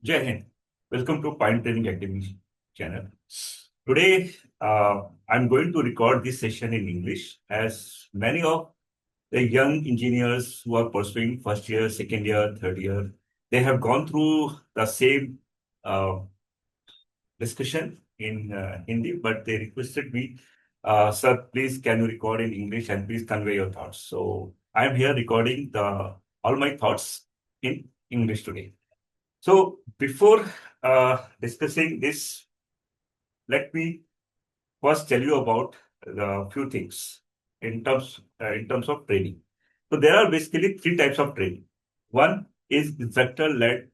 Jai Hind. Welcome to Pine Training Academy channel. Today, I'm going to record this session in English as many of the young engineers who are pursuing first year, second year, third year, they have gone through the same uh, discussion in Hindi, but they requested me, sir, please can you record in English and please convey your thoughts. So I'm here recording all my thoughts in English today. So before discussing this, let me first tell you about the few things in terms of training. So there are basically three types of training. One is instructor-led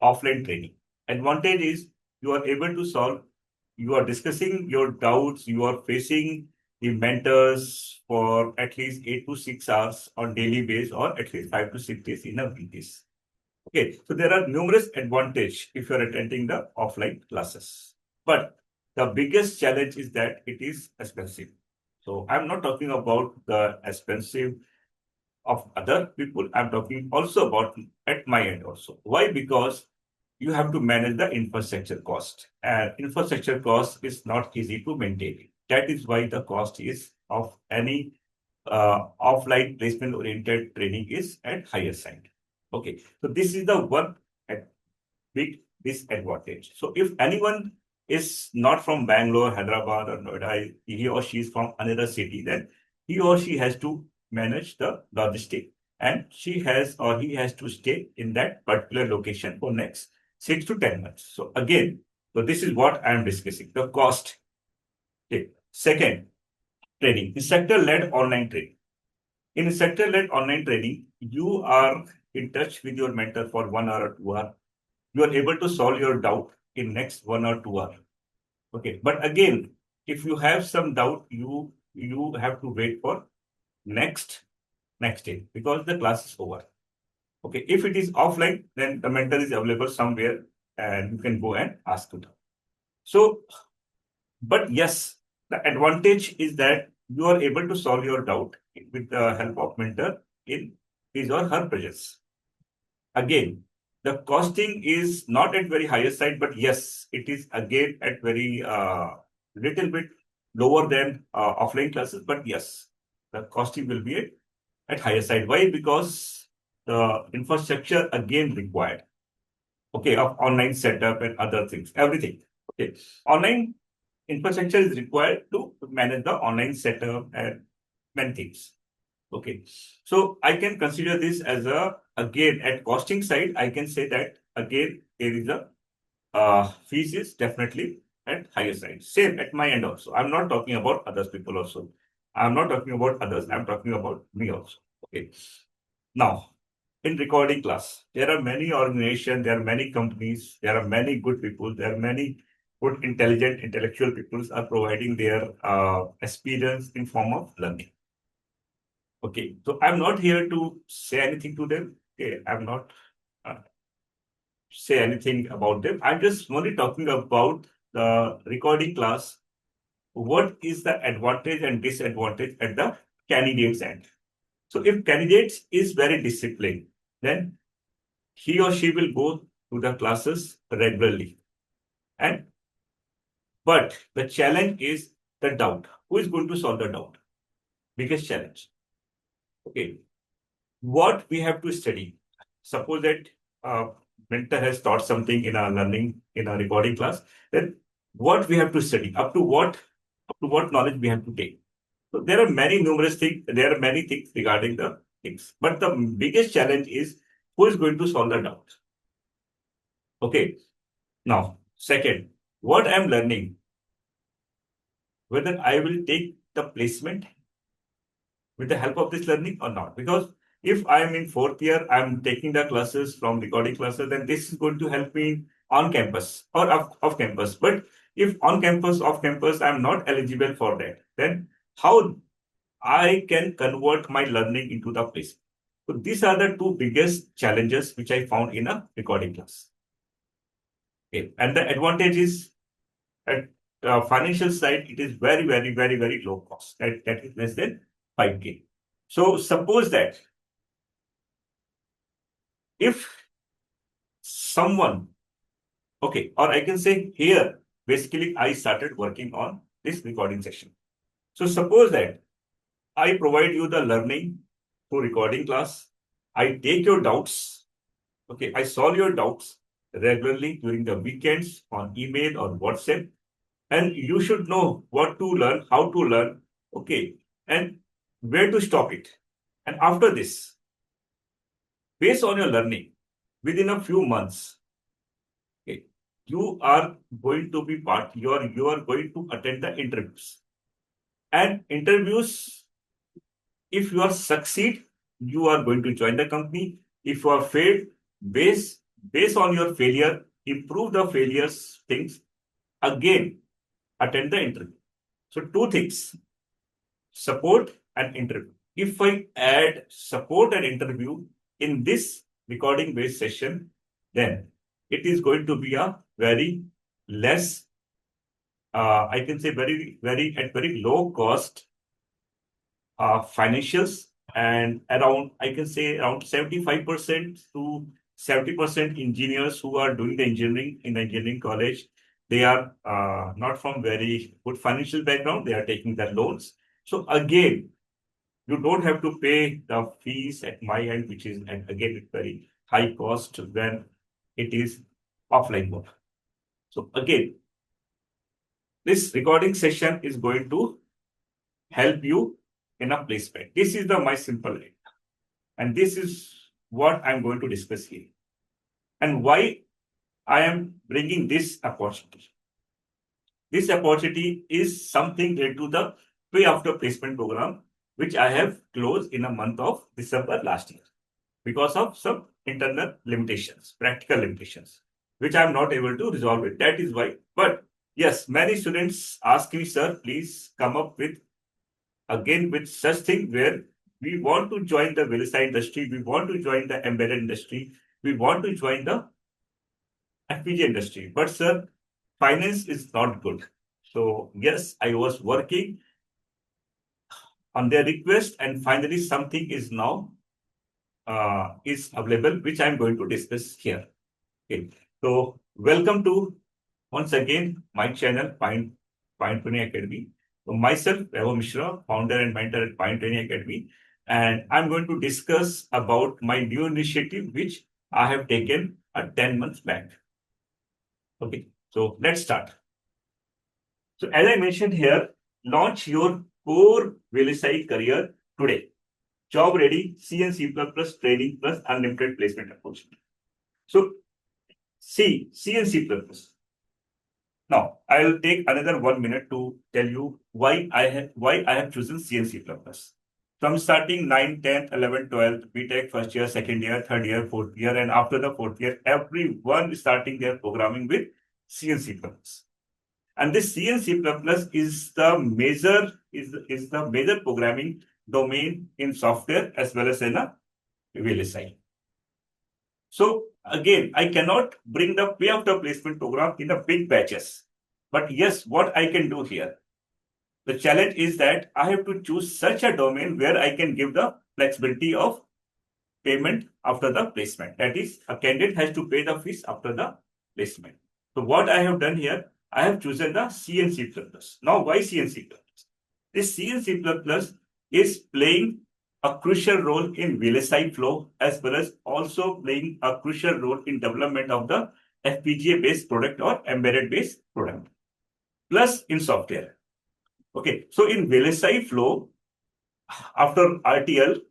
offline training. Advantage is you are able to solve. You are discussing your doubts. You are facing the mentors for at least 8 to 6 hours on daily basis, or at least 5 to 6 days in a week. Okay, so there are numerous advantages if you're attending the offline classes. But the biggest challenge is that it is expensive. So I'm not talking about the expensive of other people. I'm talking also about at my end also. Why? Because you have to manage the infrastructure cost. And infrastructure cost is not easy to maintain. That is why the cost is of any offline placement oriented training is at higher side. Okay, so this is the one big disadvantage. So if anyone is not from Bangalore, Hyderabad, or Noida, he or she is from another city, then he or she has to manage the logistic, and she has or he has to stay in that particular location for next 6 to 10 months. So again, so this is what I am discussing, the cost. Okay. Second, training, instructor-led online training. In instructor-led online training, you are in touch with your mentor for 1 hour or 2 hours. You are able to solve your doubt in next 1 or 2 hours. Okay. But again, if you have some doubt, you have to wait for next next day because the class is over. Okay. If it is offline, then the mentor is available somewhere and you can go and ask to them. So, but yes, the advantage is that you are able to solve your doubt with the help of mentor in his or her presence. Again, the costing is not at very higher side, but yes, it is again at very little bit lower than offline classes. But yes, the costing will be at higher side. Why? Because the infrastructure again required. Okay, of online setup and other things, everything. Okay, online infrastructure is required to manage the online setup and many things. Okay. So I can consider this as again, at costing side, I can say that again, there is a fees is definitely at higher side. Same at my end also. I'm not talking about others people also. I'm not talking about others. I'm talking about me also. Okay. Now, in recording class, there are many organizations, there are many companies, there are many good people, there are many good, intelligent, intellectual people are providing their experience in form of learning. Okay, so I'm not here to say anything to them. Okay, I'm not uh, say anything about them. I'm just only talking about the recording class. What is the advantage and disadvantage at the candidate's end? So if candidate is very disciplined, then he or she will go to the classes regularly. And but the challenge is the doubt. Who is going to solve the doubt? Biggest challenge. Okay, what we have to study. Suppose that mentor has taught something in our learning in our recording class, then what we have to study, up to what knowledge we have to take. So there are many numerous things, there are many things regarding the things. But the biggest challenge is who is going to solve the doubt. Okay. Now, second, what I'm learning, whether I will take the placement with the help of this learning or not. Because if I'm in fourth year, I'm taking the classes from recording classes, then this is going to help me on campus or off campus. But if on campus, off campus, I'm not eligible for that, then how I can convert my learning into the place. So these are the two biggest challenges which I found in a recording class. Okay. And the advantage is at financial side, it is very, very, very, very low cost. That is less than 5K. So suppose that if someone Okay, or I can say here, basically, I started working on this recording session. So suppose that I provide you the learning through recording class. I take your doubts. Okay, I solve your doubts regularly during the weekends on email or WhatsApp. And you should know what to learn, how to learn, okay, and where to stop it. And after this, based on your learning, within a few months, okay, you are going to be you are going to attend the interviews. And interviews, if you are succeed, you are going to join the company. If you are failed, base based on your failure, improve the failures things, again, attend the interview. So two things, support and interview. If I add support and interview in this recording based session, then it is going to be a very less, I can say very low cost financials, and around, I can say around 75% to 70% engineers who are doing the engineering in the engineering college, they are not from very good financial background. They are taking the loans. So again, you don't have to pay the fees at my end, which is, and again, it's very high cost when it is offline mode. So again, this recording session is going to help you in a placement. This is the my simple idea. And this is what I'm going to discuss here. And why I am bringing this opportunity. This opportunity is something related to the pay after placement program, which I have closed in a month of December last year because of some internal limitations, practical limitations, which I'm not able to resolve it. That is why. But yes, many students ask me, sir, please come up with again with such thing where we want to join the VLSI industry, we want to join the embedded industry, we want to join the FPGA industry. But sir, finance is not good. So yes, I was working on their request, and finally something is now is available, which I'm going to discuss here. Okay. So welcome to once again my channel, Pine Training Academy. So myself, Vaibhav Mishra, founder and mentor at Pine Training Academy, and I'm going to discuss about my new initiative, which I have taken 10 months back. Okay, so let's start. So as I mentioned here, launch your core VLSI career today. Job ready, C and C++ training plus unlimited placement opportunity. So C and C++. Now, I will take another 1 minute to tell you why I have chosen C and C++. From starting 9, 10th, 11th, 12th, BTech, first year, second year, third year, fourth year, and after the fourth year, everyone is starting their programming with C and C++. And this C and C++ is the major programming domain in software as well as in a VLSI. So again, I cannot bring the pay after placement program in the big batches. But yes, what I can do here, the challenge is that I have to choose such a domain where I can give the flexibility of payment after the placement. That is, a candidate has to pay the fees after the placement. So what I have done here, I have chosen the C and C++. Now, why C and C++? This C and C++ is playing a crucial role in VLSI flow, as well as also playing a crucial role in development of the FPGA-based product or embedded-based product, plus in software. Okay, so in VLSI flow, after RTL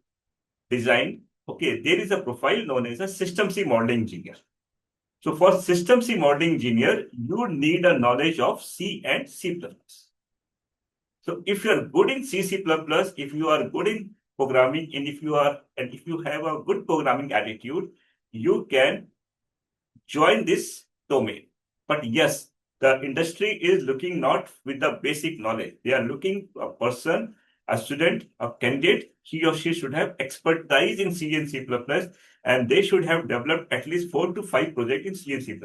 design, okay, there is a profile known as a SystemC Modeling Engineer. So for SystemC Modeling Engineer, you need a knowledge of C and C++. So if you are good in C, C++, if you are good in programming, and if you have a good programming attitude, you can join this domain. But yes, the industry is looking not with the basic knowledge. They are looking a person, a student, a candidate. He or she should have expertise in C and C++, and they should have developed at least 4 to 5 projects in C and C++.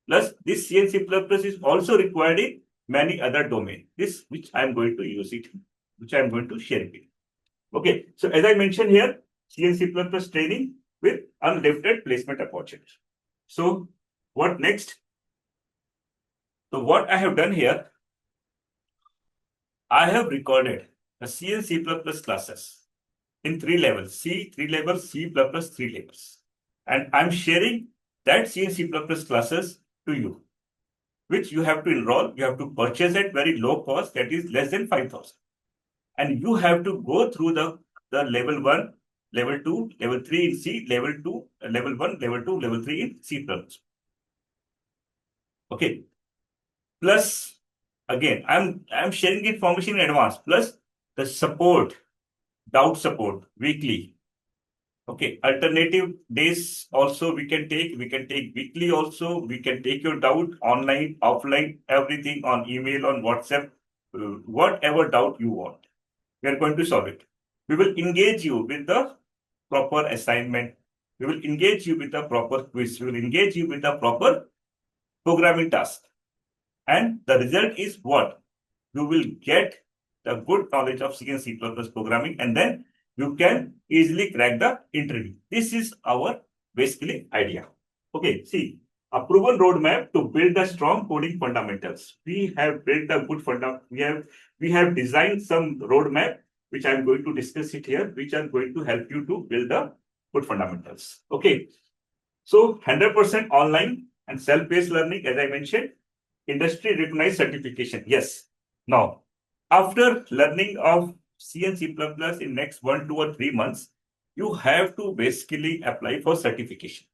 Plus, this C and C++ is also required in many other domains. This, which I am going to use it, which I am going to share it. Okay, so as I mentioned here, C and C++ training with unlimited placement opportunity. So what next? So what I have done here, I have recorded the C and C++ classes in 3 levels, C 3 levels, C++ 3 levels. And I'm sharing that C and C++ classes to you, which you have to enroll. You have to purchase at very low cost, that is less than 5,000. And you have to go through the level 1, level 2, level 3 in C, level 2, level 1, level 2, level 3 in C++. Okay. Plus, again, I'm sharing information in advance, plus the support, doubt support weekly. Okay, alternative days also we can take weekly also, we can take your doubt online, offline, everything on email, on WhatsApp, whatever doubt you want. We are going to solve it. We will engage you with the proper assignment. We will engage you with the proper quiz. We will engage you with the proper programming task. And the result is what? You will get the good knowledge of C and C++ programming, and then you can easily crack the interview. This is our basically idea. Okay, see, a proven roadmap to build the strong coding fundamentals. We have built a good we have designed some roadmap, which I'm going to discuss it here, which are going to help you to build the good fundamentals. Okay, so 100% online and self-paced learning, as I mentioned, industry recognized certification. Yes. Now, after learning of C and C++ in next 1, 2, or 3 months, you have to basically apply for certification.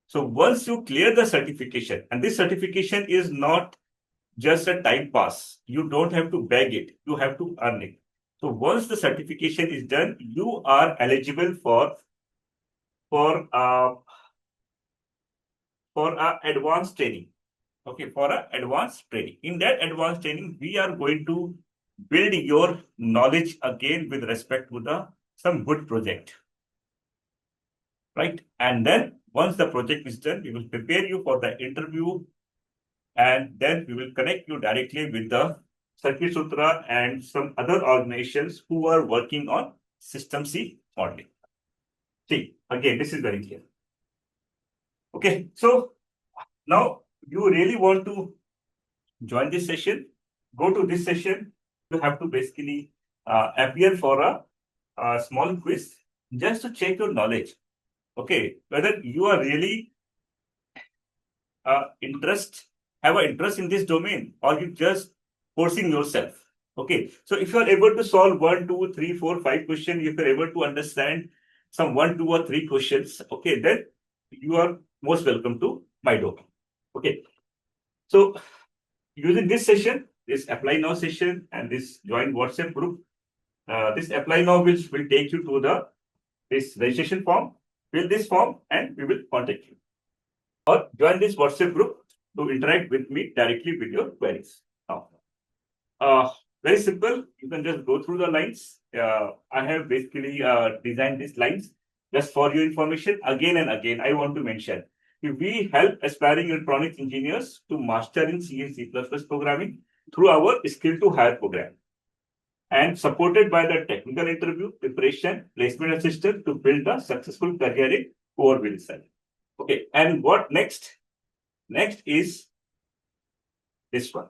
So once you clear the certification, and this certification is not just a time pass, you don't have to beg it, you have to earn it. So once the certification is done, you are eligible for advanced training. Okay, for advanced training. In that advanced training, we are going to build your knowledge again with respect to some good project. Right? And then once the project is done, we will prepare you for the interview, and then we will connect you directly with the Circuit Sutra and some other organizations who are working on SystemC modeling. See, again, this is very clear. Okay, so now you really want to join this session, go to this session, you have to basically appear for a small quiz just to check your knowledge. Okay, whether you are really have an interest in this domain, or you just forcing yourself. Okay, so if you are able to solve 1, 2, 3, 4, 5 questions, if you are able to understand some 1, 2, or 3 questions, okay, then you are most welcome to my domain. Okay, so using this session, this apply now session, and this join WhatsApp group, this apply now will take you to this registration form. Fill this form, and we will contact you. Or join this WhatsApp group to interact with me directly with your queries. Now, very simple. You can just go through the lines. I have basically designed these lines just for your information. Again and again, I want to mention, we help aspiring electronics engineers to master in C and C++ programming through our Skill to Hire program, and supported by the technical interview, preparation, placement assistance to build a successful career in core VLSI. Okay, and what next? Next is this one.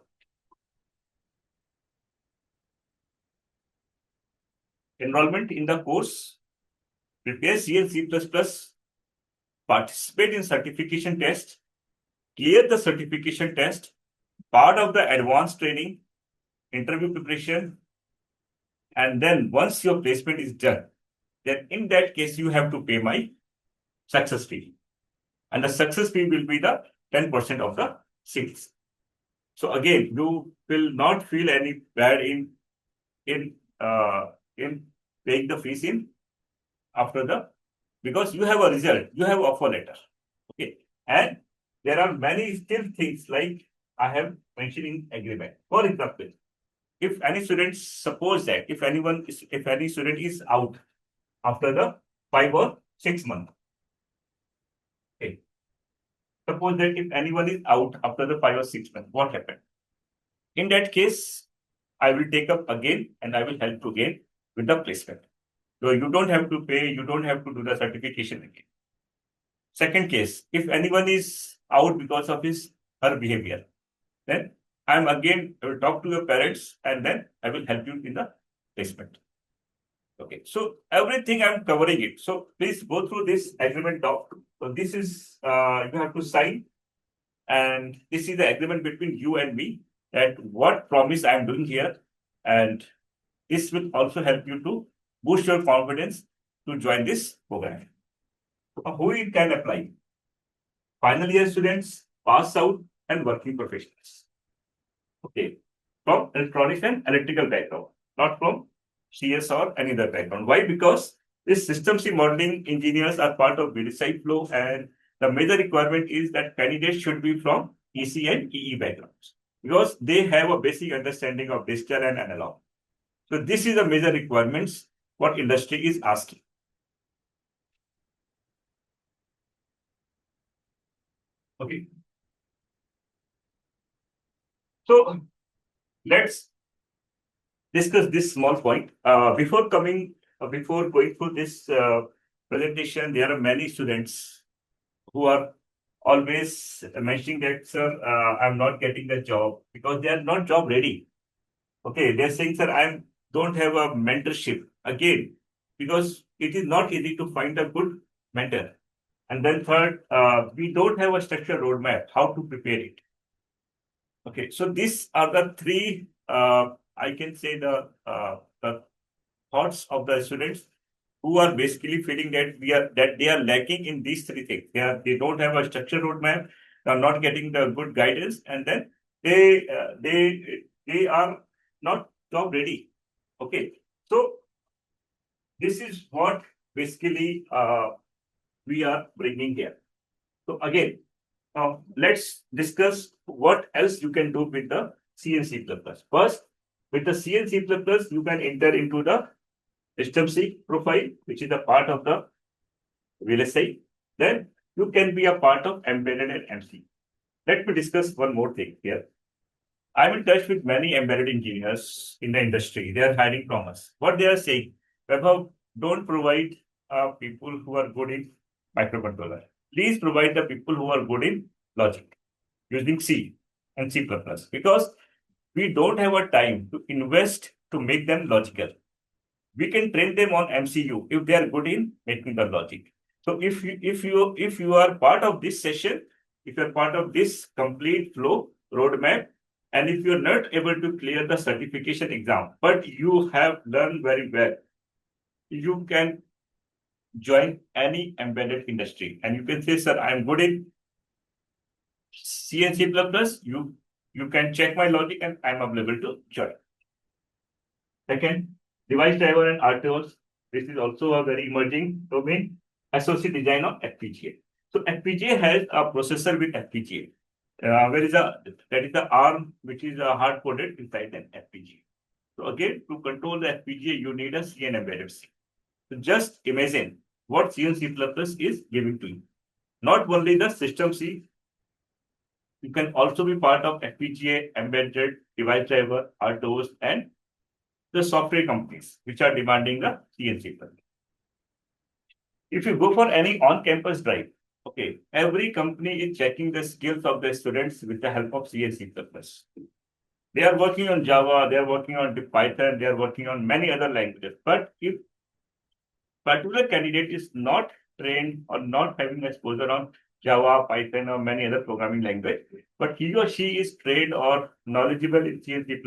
Enrollment in the course, prepare C and C++, participate in certification test, clear the certification test, part of the advanced training, interview preparation, and then once your placement is done, then in that case, you have to pay my success fee. And the success fee will be the 10% of the seats. So again, you will not feel any bad in paying the fees in after because you have a result, you have offer letter. Okay, and there are many still things like I have mentioned in agreement. For example, if any student, suppose that if any student is out after the 5 or 6 months. Okay. Suppose that if anyone is out after the 5 or 6 months, what happened? In that case, I will take up again and I will help you again with the placement. So you don't have to pay, you don't have to do the certification again. Second case, if anyone is out because of his her behavior, then I'm again I will talk to your parents and then I will help you in the placement. Okay, so everything I'm covering it. So please go through this agreement doc. So this is you have to sign, and this is the agreement between you and me that what promise I'm doing here, and this will also help you to boost your confidence to join this program. Who it can apply? Final year students, pass out, and working professionals. Okay, from electronics and electrical background, not from CS or any other background. Why? Because this SystemC modeling engineers are part of VLSI flow, and the major requirement is that candidates should be from EC and EE backgrounds because they have a basic understanding of digital and analog. So this is the major requirements what industry is asking. Okay. So let's discuss this small point. Before going through this presentation, there are many students who are always mentioning that, sir, I'm not getting the job because they are not job ready. Okay, they're saying, sir, I don't have a mentorship again because it is not easy to find a good mentor. And then third, we don't have a structured roadmap how to prepare it. Okay, so these are the three, I can say the thoughts of the students who are basically feeling that they are lacking in these three things. They don't have a structured roadmap, they are not getting the good guidance, and then they are not job ready. Okay, so this is what basically we are bringing here. So again, now let's discuss what else you can do with the C and C++. First, with the C and C++, you can enter into the SystemC profile, which is a part of the VLSI. Then you can be a part of embedded and MC. Let me discuss one more thing here. I'm in touch with many embedded engineers in the industry. They are hiring from us. What they are saying, Vaibhav, don't provide people who are good in microcontroller. Please provide the people who are good in logic using C and C++ because we don't have a time to invest to make them logical. We can train them on MCU if they are good in making the logic. So if you are part of this session, if you are part of this complete flow roadmap, and if you are not able to clear the certification exam, but you have learned very well, you can join any embedded industry, and you can say, sir, I'm good in C and C++. You can check my logic, and I'm available to join. Second, device driver and RTOs. This is also a very emerging domain. Associate design of FPGA. So FPGA has a processor with FPGA. That is the ARM, which is hard coded inside an FPGA. So again, to control the FPGA, you need a C and embedded C. So just imagine what C and C++ is giving to you. Not only the system C, you can also be part of FPGA, embedded, device driver, RTOs, and the software companies which are demanding the C and C++. If you go for any on-campus drive, okay, every company is checking the skills of the students with the help of C and C++. They are working on Java, they are working on Python, they are working on many other languages. But if particular candidate is not trained or not having exposure on Java, Python, or many other programming language, but he or she is trained or knowledgeable in C and C++,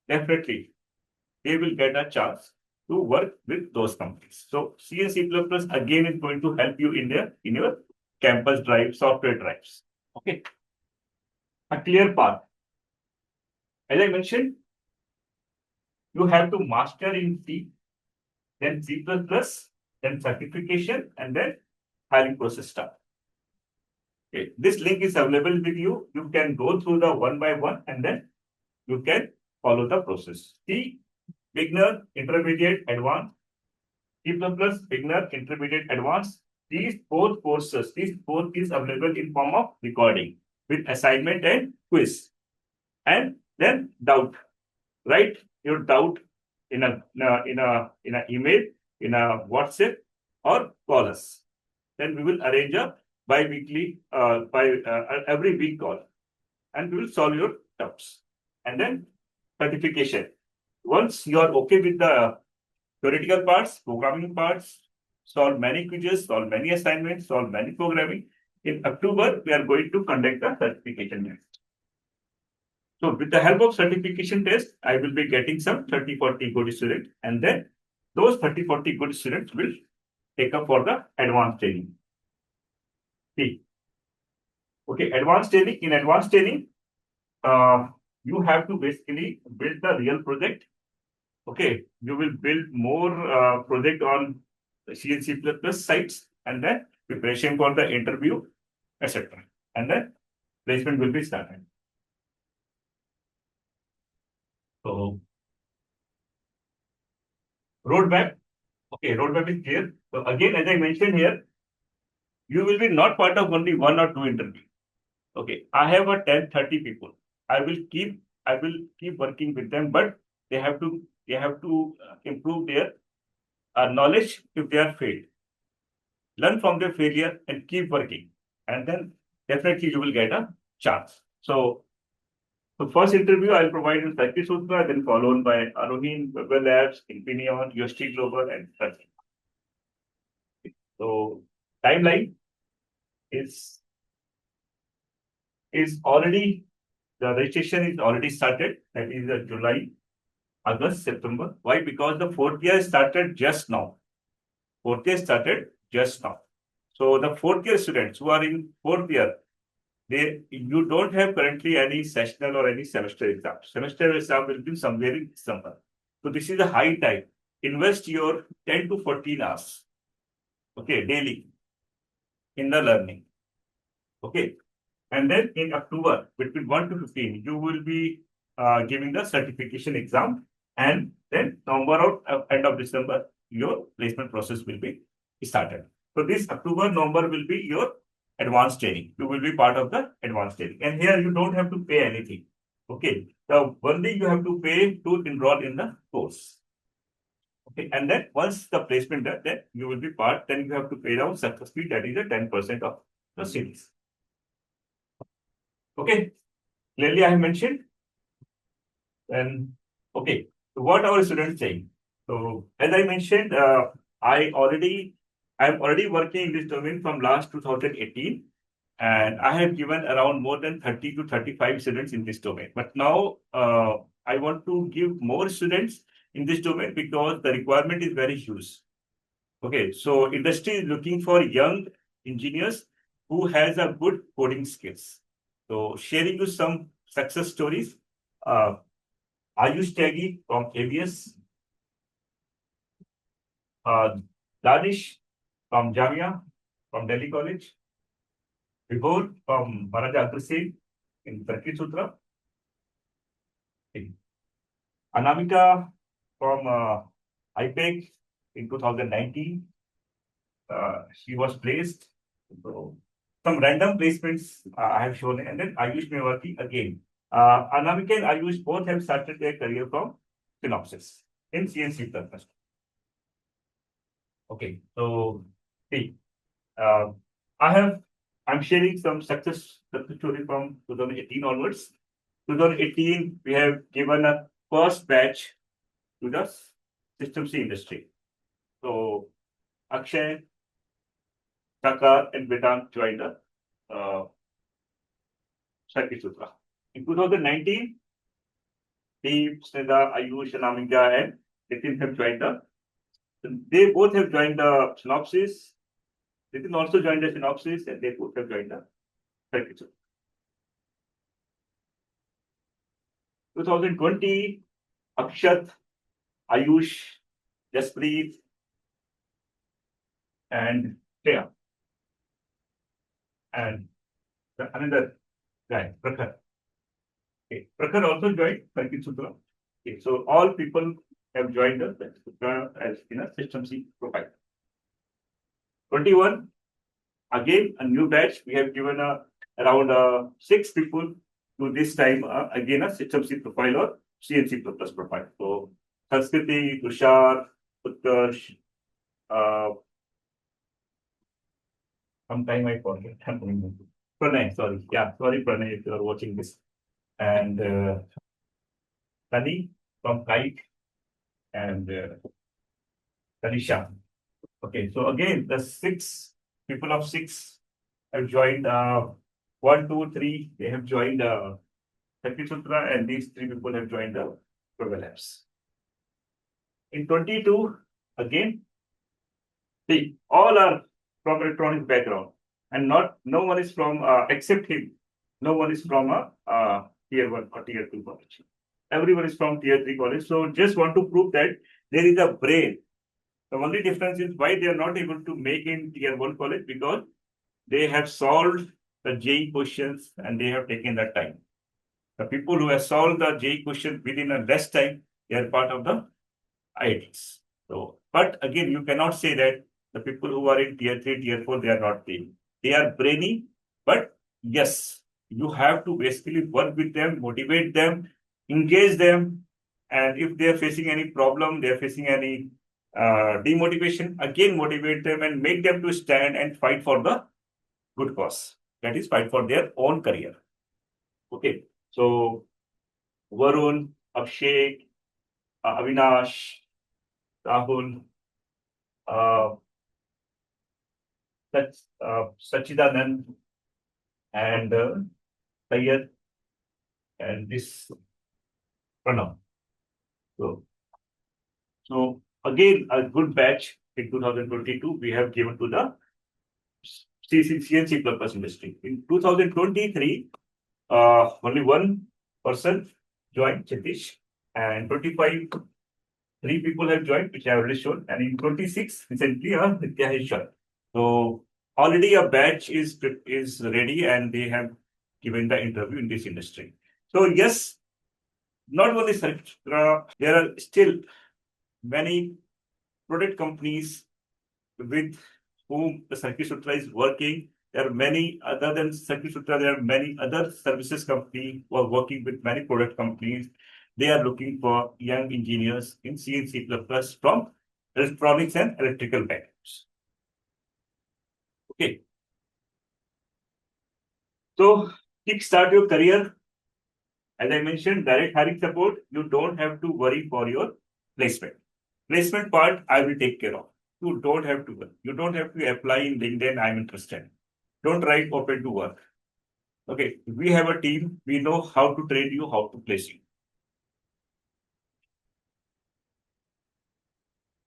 definitely they will get a chance to work with those companies. So C and C++ again is going to help you in your campus drive, software drives. Okay. A clear path. As I mentioned, you have to master in C, then C++, then certification, and then hiring process start. Okay. This link is available with you. You can go through the one by one and then you can follow the process. C, beginner, intermediate, advanced. C++, beginner, intermediate, advanced. These both courses, these both is available in form of recording with assignment and quiz. And then doubt. Write your doubt in a email, in a WhatsApp, or call us. Then we will arrange a bi-weekly, every week call, and we will solve your doubts. And then certification. Once you are okay with the theoretical parts, programming parts, solve many quizzes, solve many assignments, solve many programming. In October, we are going to conduct the certification test. So with the help of certification test, I will be getting some 30, 40 good students, and then those 30, 40 good students will take up for the advanced training. See, okay, advanced training. In advanced training, you have to basically build the real project. Okay, you will build more project on CNC++ sites, and then preparation for the interview, etc. And then placement will be started. So roadmap. Okay, roadmap is clear. So again, as I mentioned here, you will be not part of only one or two interviews. Okay, I have a 10, 30 people. I will keep working with them, but they have to improve their knowledge if they are failed. Learn from their failure and keep working, and then definitely you will get a chance. So the first interview I'll provide in Circuit Sutra, then followed by Arohin, Web Labs, Infineon, UST Global, and Circuit. So timeline is already, the registration is already started. That is July, August, September. Why? Because the fourth year started just now. Fourth year started just now. So the fourth year students who are in fourth year, you don't have currently any sessional or any semester exam. Semester exam will be somewhere in December. So this is a high time. Invest your 10 to 14 hours, okay, daily in the learning. Okay. And then in October, between 1 to 15, you will be giving the certification exam. And then November or end of December, your placement process will be started. So this October, November will be your advanced training. You will be part of the advanced training. And here you don't have to pay anything. Okay. The only you have to pay to enroll in the course. Okay. And then once the placement done, then you will be part, then you have to pay down success fee, that is a 10% of the series. Okay. Clearly I have mentioned. And okay, so what our students saying? So as I mentioned, I'm already working in this domain from last 2018, and I have given around more than 30 to 35 students in this domain. But now I want to give more students in this domain because the requirement is very huge. Okay, so industry is looking for young engineers who has a good coding skills. So sharing you some success stories. Ayush Tyagi from ABS, Danish from Jamia, from Delhi College, Vibhor from Maharaja Agrawal in Circuit Sutra, Anamika from IPEC in 2019. She was placed. So some random placements I have shown, and then Ayush Mewati again. Anamika and Ayush both have started their career from Synopsys in CNC++. Okay, so see, I'm sharing some success story from 2018 onwards. 2018, we have given a first batch to the SystemC industry. So Akshay, Taka, and Vedant joined the Circuit Sutra. In 2019, Deep, Sneda, Ayush, Anamika, and Nitin have joined the. They both have joined the Synopsys. Nitin also joined the Synopsys, and they both have joined the Circuit Sutra. 2020, Akshat, Ayush, Jaspreet, and Shreya. And another guy, Prakhar. Okay. Prakhar also joined Circuit Sutra. Okay. So all people have joined the Circuit Sutra as in a SystemC profile. 21, again a new batch. We have given around 6 people to this time again a SystemC profile or CNC++ profile. So Sanskriti, Tushar, Utkarsh, Sometime I forget. Pranay, sorry. Yeah, sorry, Pranay, if you are watching this. And Sunny from Kite and Tanisha. Okay, so again, the six people of six have joined. One, two, three, they have joined Sakti Sutra, and these three people have joined the Program Labs. In 22, again, see, all are from electronics background, and no one is from except him. No one is from a tier one or tier two college. Everyone is from tier three college. So just want to prove that there is a brain. The only difference is why they are not able to make in tier one college, because they have solved the JEE questions and they have taken that time. The people who have solved the JEE question within a less time, they are part of the IITs. So, but again, you cannot say that the people who are in tier 3, tier 4, they are not brainy. They are brainy, but yes, you have to basically work with them, motivate them, engage them. And if they are facing any problem, they are facing any demotivation, again, motivate them and make them to stand and fight for the good cause. That is, fight for their own career. Okay. So, Varun, Abhishek, Avinash, Rahul, uh, Sachidanand, and Tayyad, and this Pranav. So again, a good batch in 2022 we have given to the CNC++ industry. In 2023, only one person joined, Chitish, and 25, three people have joined, which I have already shown, and in 26, recently, Nitya has joined. So already a batch is ready, and they have given the interview in this industry. So yes, not only Saritra, there are still many product companies with whom the Circuit Sutra is working. There are many other than Circuit Sutra, there are many other services companies who are working with many product companies. They are looking for young engineers in CNC++ from electronics and electrical backgrounds. Okay. So, kickstart your career. As I mentioned, direct hiring support, you don't have to worry for your placement. Placement part, I will take care of. You don't have to worry. You don't have to apply in LinkedIn, I'm interested. Don't write open to work. Okay, we have a team. We know how to train you, how to place you.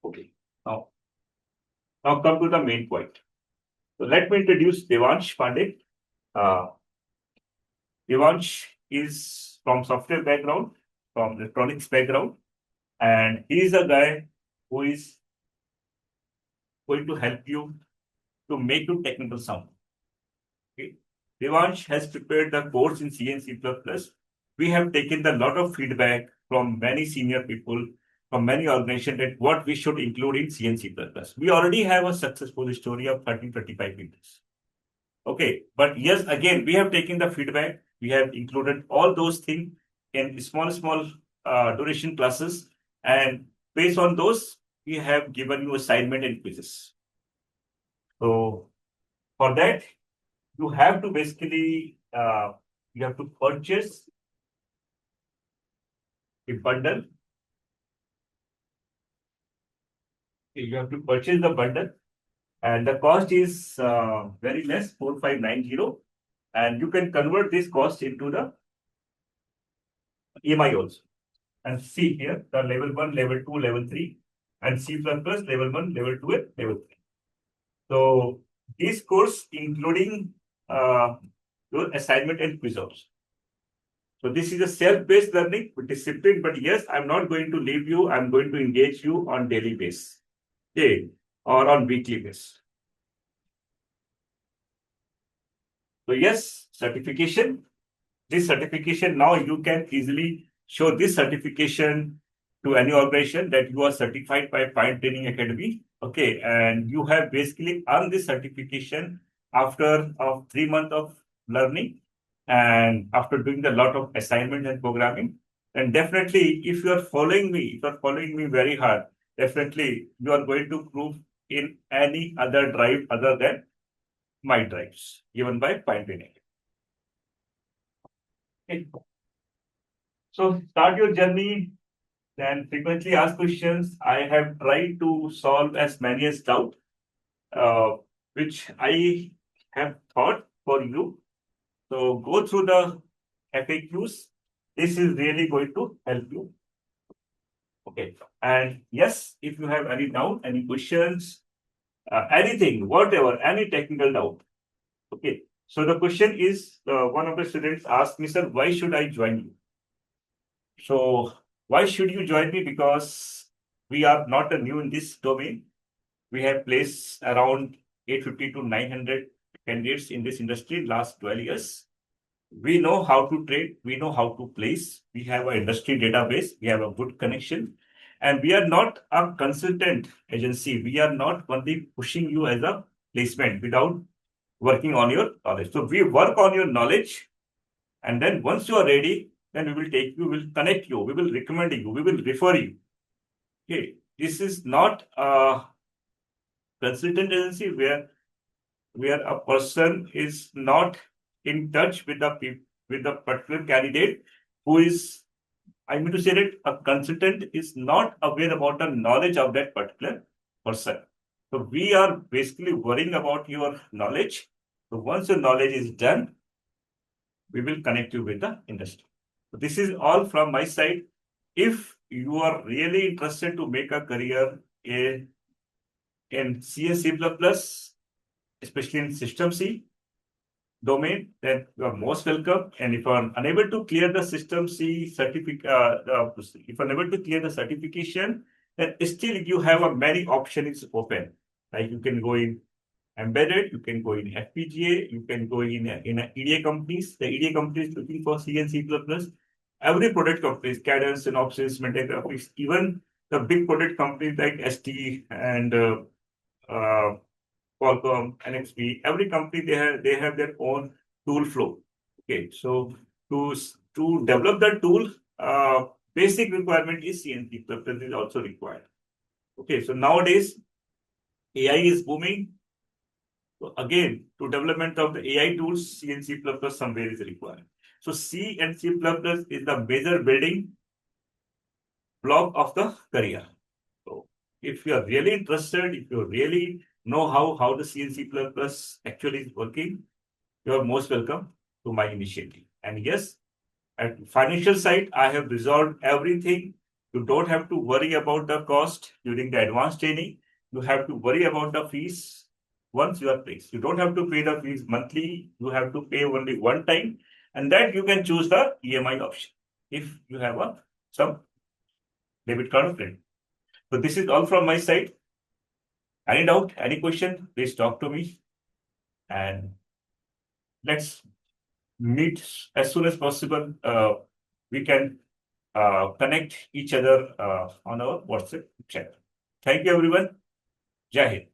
Okay, now come to the main point. So let me introduce Devansh Pandey. Uh, Devansh is from software background, from electronics background, and he is a guy who is going to help you to make you technical sound. Okay. Devansh has prepared the course in CNC++. We have taken a lot of feedback from many senior people, from many organizations, that what we should include in CNC++. We already have a successful story of 35 meters. Okay, but yes, again, we have taken the feedback. We have included all those things in small duration classes, and based on those, we have given you assignment and quizzes. So for that, you have to basically you have to purchase a bundle. You have to purchase the bundle, and the cost is very less, 4590, and you can convert this cost into the EMI also. And see here the level 1, level 2, level 3, and C++ level 1, level 2, and level 3. So this course including your assignment and quiz also. So this is a self-based learning with discipline, but yes, I'm not going to leave you. I'm going to engage you on daily basis, okay, or on weekly basis. So yes, certification. This certification, now you can easily show this certification to any organization that you are certified by Pine Training Academy. Okay, and you have basically earned this certification after 3 months of learning and after doing a lot of assignment and programming. And definitely, if you are following me very hard, definitely you are going to prove in any other drive other than my drives given by point training. Okay. So start your journey, then frequently asked questions. I have tried to solve as many as doubt, uh, which I have thought for you. So go through the FAQs. This is really going to help you. Okay. And yes, if you have any doubt, any questions, anything, whatever, any technical doubt. Okay. So the question is, one of the students asked me, sir, why should I join you? So why should you join me? Because we are not new in this domain. We have placed around 850 to 900 candidates in this industry last 12 years. We know how to trade. We know how to place. We have an industry database. We have a good connection. And we are not a consultant agency. We are not only pushing you as a placement without working on your knowledge. So we work on your knowledge. And then once you are ready, then we will take you, we will connect you, we will recommend you, we will refer you. Okay. This is not a consultant agency where a person is not in touch with the particular candidate who is, I mean to say that a consultant is not aware about the knowledge of that particular person. So we are basically worrying about your knowledge. So once your knowledge is done, we will connect you with the industry. So this is all from my side. If you are really interested to make a career in C and C++, especially in System C domain, then you are most welcome. And if you are unable to clear the System C certificate, if you are unable to clear the certification, then still you have a many options open. Like you can go in embedded, you can go in FPGA, you can go in EDA companies. The EDA companies looking for C and C++. Every product companies, Cadence, Synopsys, Mental Graphics, even the big product companies like ST and uh, Qualcomm, NXP, every company they have their own tool flow. Okay, so to develop that tool, basic requirement is C and C++ is also required. Okay, so nowadays AI is booming. So again, to development of the AI tools, C and C++ somewhere is required. So C and C++ is the major building block of the career. So if you are really interested, if you really know how the C and C++ actually is working, you are most welcome to my initiative. And yes, at financial side, I have resolved everything. You don't have to worry about the cost during the advanced training. You have to worry about the fees once you are placed. You don't have to pay the fees monthly. You have to pay only one time, and that you can choose the EMI option if you have some debit card of credit. So this is all from my side. Any doubt, any question, please talk to me, and let's meet as soon as possible. We can connect each other on our WhatsApp chat. Thank you, everyone. Jai Hind.